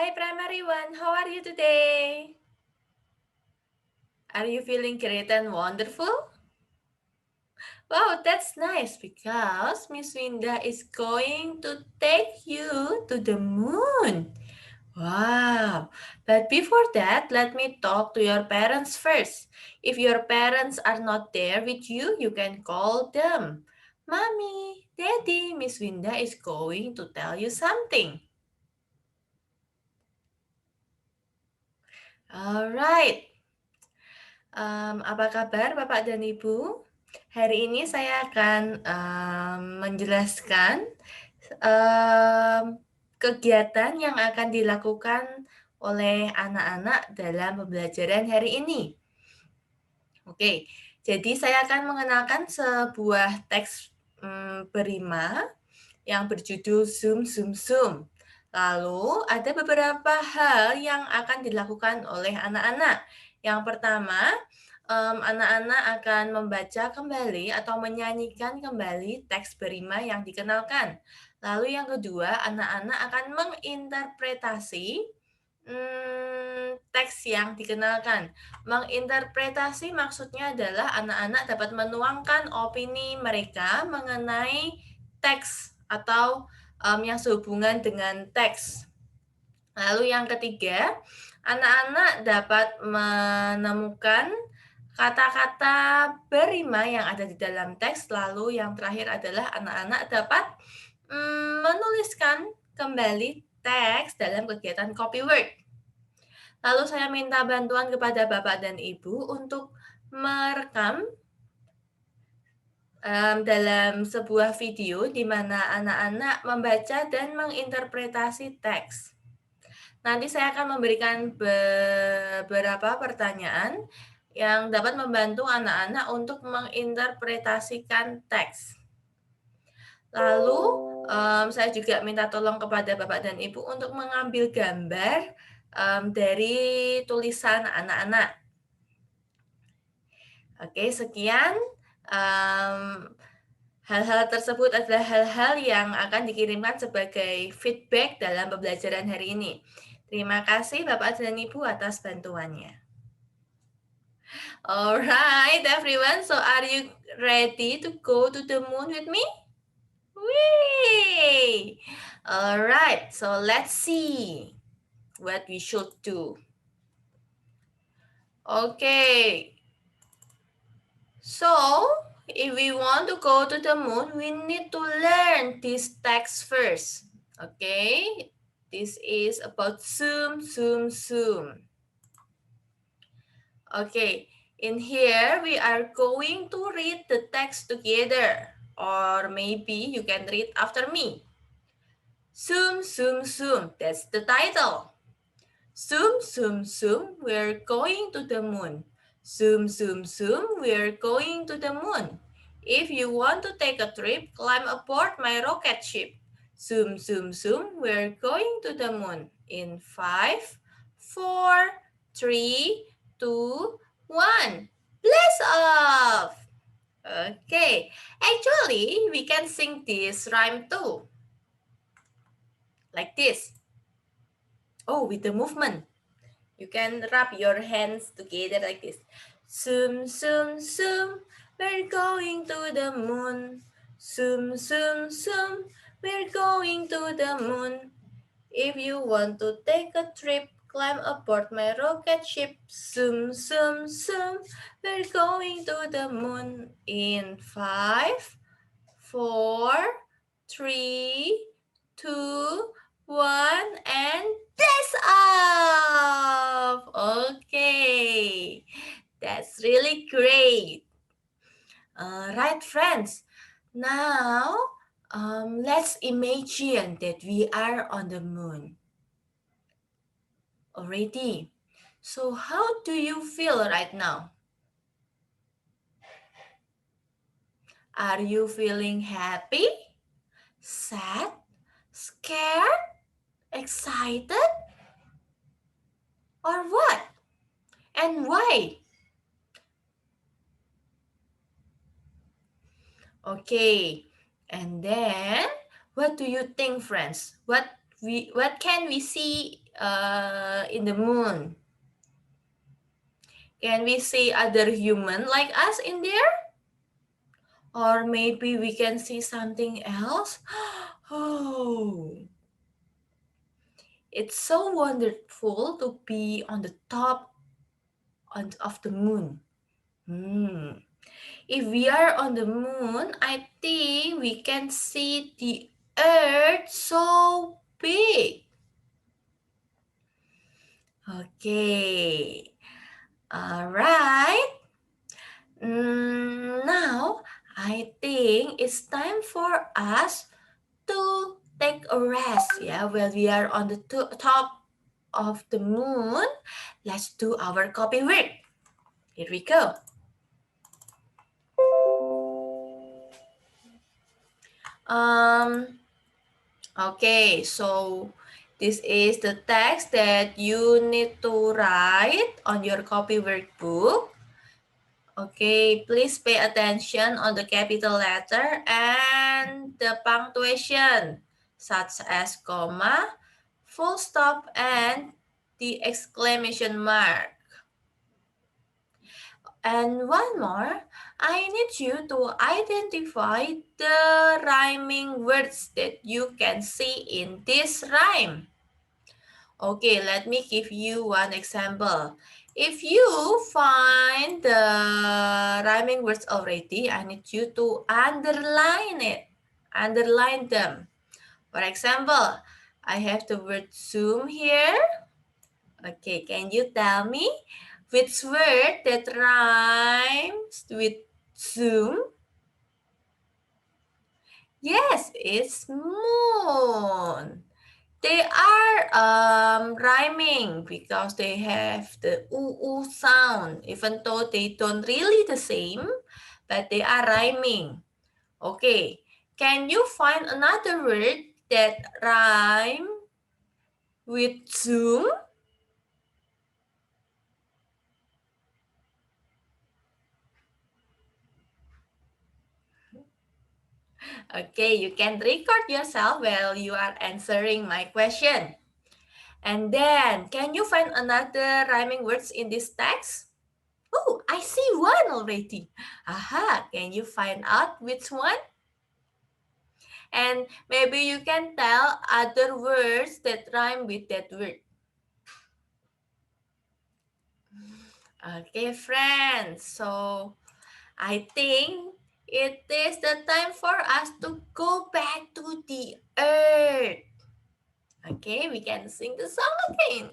Hi, Primary One. How are you today? Are you feeling great and wonderful? Wow, that's nice because Miss Winda is going to take you to the moon. Wow. But before that, let me talk to your parents first. If your parents are not there with you, you can call them. Mommy, Daddy, Miss Winda is going to tell you something. Alright. Apa kabar Bapak dan Ibu? Hari ini saya akan menjelaskan kegiatan yang akan dilakukan oleh anak-anak dalam pembelajaran hari ini. Oke, jadi saya akan mengenalkan sebuah teks berima yang berjudul Zoom, Zoom, Zoom. Lalu ada beberapa hal yang akan dilakukan oleh anak-anak. Yang pertama, anak-anak akan membaca kembali atau menyanyikan kembali teks berima yang dikenalkan. Lalu yang kedua, anak-anak akan menginterpretasi teks yang dikenalkan. Menginterpretasi maksudnya adalah anak-anak dapat menuangkan opini mereka mengenai teks atau yang sehubungan dengan teks. Lalu yang ketiga, anak-anak dapat menemukan kata-kata berima yang ada di dalam teks. Lalu yang terakhir adalah anak-anak dapat menuliskan kembali teks dalam kegiatan copyword. Lalu saya minta bantuan kepada Bapak dan Ibu untuk merekam dalam sebuah video di mana anak-anak membaca dan menginterpretasi teks. Nanti saya akan memberikan beberapa pertanyaan yang dapat membantu anak-anak untuk menginterpretasikan teks. Lalu saya juga minta tolong kepada Bapak dan Ibu untuk mengambil gambar dari tulisan anak-anak. Oke, sekian. Hal-hal tersebut adalah hal-hal yang akan dikirimkan sebagai feedback dalam pembelajaran hari ini. Terima kasih Bapak dan Ibu atas bantuannya. Alright, everyone. So are you ready to go to the moon with me? Whee! Alright, so let's see what we should do. Okay. So, if we want to go to the moon, we need to learn this text first. Okay, this is about zoom, zoom, zoom. Okay, in here we are going to read the text together. Or maybe you can read after me. Zoom, zoom, zoom, that's the title. Zoom, zoom, zoom, we're going to the moon. Zoom, zoom, zoom, we're going to the moon. If you want to take a trip, climb aboard my rocket ship. Zoom, zoom, zoom, we're going to the moon. In 5, 4, 3, 2, 1. Blast off! Okay, actually, we can sing this rhyme too. Like this. Oh, with the movement. You can rub your hands together like this. Zoom, zoom, zoom, we're going to the moon. Zoom, zoom, zoom, we're going to the moon. If you want to take a trip, climb aboard my rocket ship. Zoom, zoom, zoom, we're going to the moon. In 5, 4, 3, 2, 1, and blast off! Okay, that's really great. Right, friends. Now, let's imagine that we are on the moon already. So how do you feel right now? Are you feeling happy, sad, scared, excited, or what? And why? Okay, and then what do you think, friends? What can we see in the moon? Can we see other human like us in there? Or maybe we can see something else? Oh, it's so wonderful to be on the top of the moon. If we are on the moon, I think we can see the earth so big. Okay. All right. Now, I think it's time for us to take a rest. Yeah, while we are on the top of the moon, let's do our copy work. Here we go. Okay, so this is the text that you need to write on your copy workbook. Okay, please pay attention on the capital letter and the punctuation, such as comma, full stop, and the exclamation mark. And one more, I need you to identify the rhyming words that you can see in this rhyme. Okay, let me give you one example. If you find the rhyming words already, I need you to underline it. Underline them. For example, I have the word zoom here. Okay, can you tell me which word that rhymes with zoom? Yes, it's moon. They are rhyming because they have the oo sound, even though they don't really the same, but they are rhyming. Okay, can you find another word that rhyme with zoom? Okay, you can record yourself while you are answering my question. And then, can you find another rhyming words in this text? Oh, I see one already. Aha, can you find out which one? And maybe you can tell other words that rhyme with that word. Okay, friends. So I think it is the time for us to go back to the earth. Okay, we can sing the song again.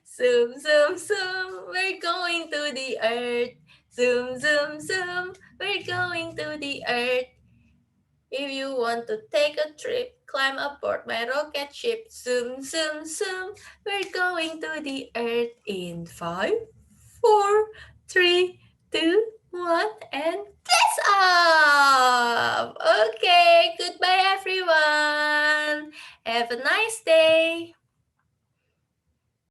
Zoom, zoom, zoom, we're going to the earth. Zoom, zoom, zoom, we're going to the earth. If you want to take a trip, climb aboard my rocket ship. Zoom, zoom, zoom, we're going to the earth in 5, 4, 3, 2, 1, and blast off! Okay, goodbye everyone. Have a nice day.